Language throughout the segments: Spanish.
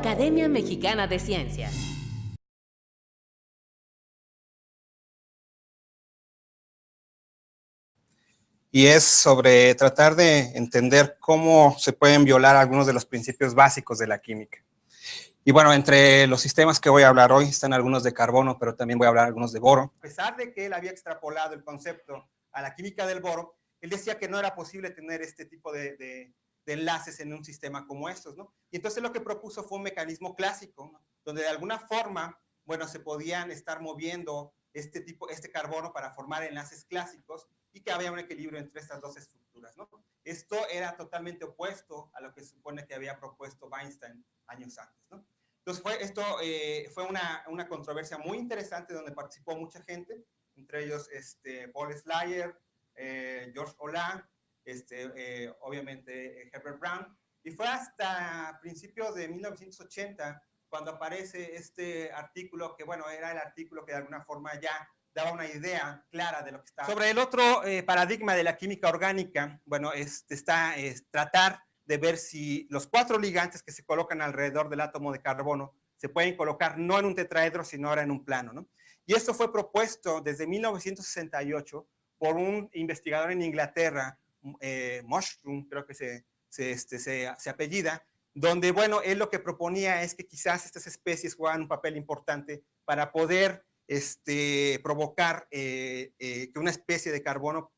Academia Mexicana de Ciencias. Y es sobre tratar de entender cómo se pueden violar algunos de los principios básicos de la química. Y bueno, entre los sistemas que voy a hablar hoy están algunos de carbono, pero también voy a hablar algunos de boro. A pesar de que él había extrapolado el concepto a la química del boro, él decía que no era posible tener este tipo de enlaces en un sistema como estos, ¿no? Y entonces lo que propuso fue un mecanismo clásico, ¿no? Donde de alguna forma, bueno, se podían estar moviendo este carbono para formar enlaces clásicos y que había un equilibrio entre estas dos estructuras, ¿no? Esto era totalmente opuesto a lo que se supone que había propuesto Einstein años antes, ¿no? Entonces esto fue una controversia muy interesante donde participó mucha gente, entre ellos Paul Slayer, Georges Hollande, obviamente Herbert Brown, y fue hasta principios de 1980 cuando aparece este artículo que, bueno, era el artículo que de alguna forma ya daba una idea clara de lo que estaba. Sobre el otro paradigma de la química orgánica, bueno, está tratar de ver si los 4 ligantes que se colocan alrededor del átomo de carbono se pueden colocar no en un tetraedro, sino ahora en un plano, ¿no? Y esto fue propuesto desde 1968 por un investigador en Inglaterra, Mushroom, creo que se apellida, donde, bueno, él lo que proponía es que quizás estas especies juegan un papel importante para poder provocar que una especie de carbono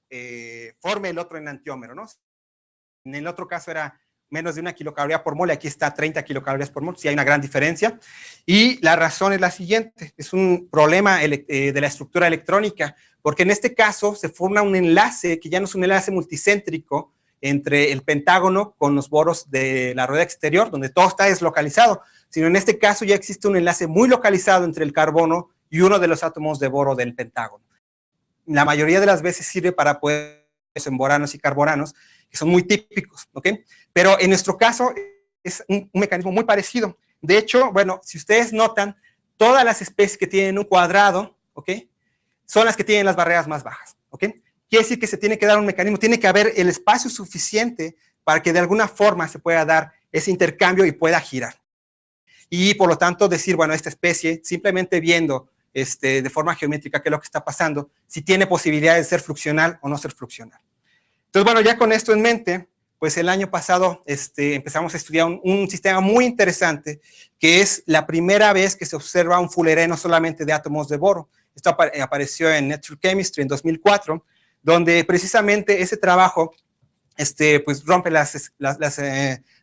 forme el otro enantiómero, ¿no? En el otro caso era menos de 1 kilocaloría por mol, aquí está 30 kilocalorías por mol, sí hay una gran diferencia. Y la razón es la siguiente, es un problema de la estructura electrónica, porque en este caso se forma un enlace que ya no es un enlace multicéntrico entre el pentágono con los boros de la rueda exterior, donde todo está deslocalizado, sino en este caso ya existe un enlace muy localizado entre el carbono y uno de los átomos de boro del pentágono. La mayoría de las veces sirve para poder en boranos y carbonanos, que son muy típicos, ¿ok? Pero en nuestro caso es un mecanismo muy parecido. De hecho, bueno, si ustedes notan, todas las especies que tienen un cuadrado, ¿ok? Son las que tienen las barreras más bajas, ¿ok? Quiere decir que se tiene que dar un mecanismo, tiene que haber el espacio suficiente para que de alguna forma se pueda dar ese intercambio y pueda girar. Y por lo tanto decir, bueno, esta especie, simplemente viendo de forma geométrica qué es lo que está pasando, si tiene posibilidad de ser fluxional o no ser fluxional. Entonces, bueno, ya con esto en mente, pues el año pasado empezamos a estudiar un sistema muy interesante, que es la primera vez que se observa un fullereno solamente de átomos de boro. Esto apareció en Nature Chemistry en 2004, donde precisamente ese trabajo pues rompe las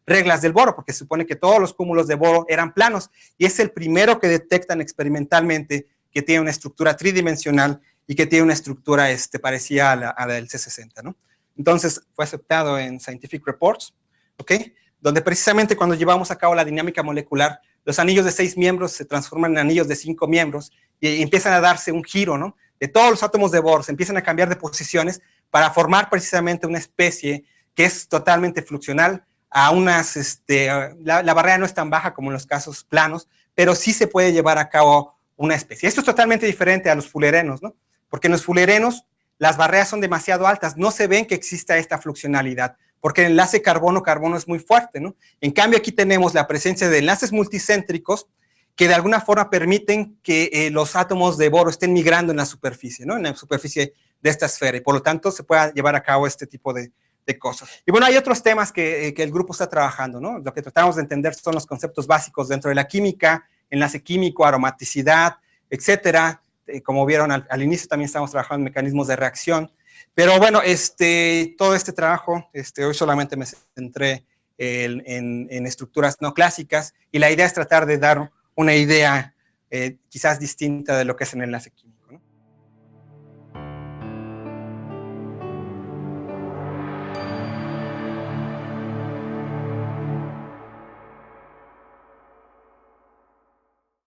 reglas del boro, porque se supone que todos los cúmulos de boro eran planos, y es el primero que detectan experimentalmente que tiene una estructura tridimensional y que tiene una estructura parecida a la del C60, ¿no? Entonces fue aceptado en Scientific Reports, ¿ok? Donde precisamente cuando llevamos a cabo la dinámica molecular, los anillos de 6 miembros se transforman en anillos de 5 miembros y empiezan a darse un giro, ¿no? De todos los átomos de boro se empiezan a cambiar de posiciones para formar precisamente una especie que es totalmente fluxional a unas, la barrera no es tan baja como en los casos planos, pero sí se puede llevar a cabo una especie. Esto es totalmente diferente a los fullerenos, ¿no? Porque en los fullerenos las barreras son demasiado altas, no se ven que exista esta fluxionalidad, porque el enlace carbono-carbono es muy fuerte, ¿no? En cambio, aquí tenemos la presencia de enlaces multicéntricos que de alguna forma permiten que los átomos de boro estén migrando en la superficie, ¿no? En la superficie de esta esfera, y por lo tanto se pueda llevar a cabo este tipo de cosas. Y bueno, hay otros temas que el grupo está trabajando, ¿no? Lo que tratamos de entender son los conceptos básicos dentro de la química, enlace químico, aromaticidad, etcétera. Como vieron al inicio, también estamos trabajando en mecanismos de reacción. Pero bueno, todo este trabajo, hoy solamente me centré en estructuras no clásicas, y la idea es tratar de dar una idea quizás distinta de lo que es el enlace químico.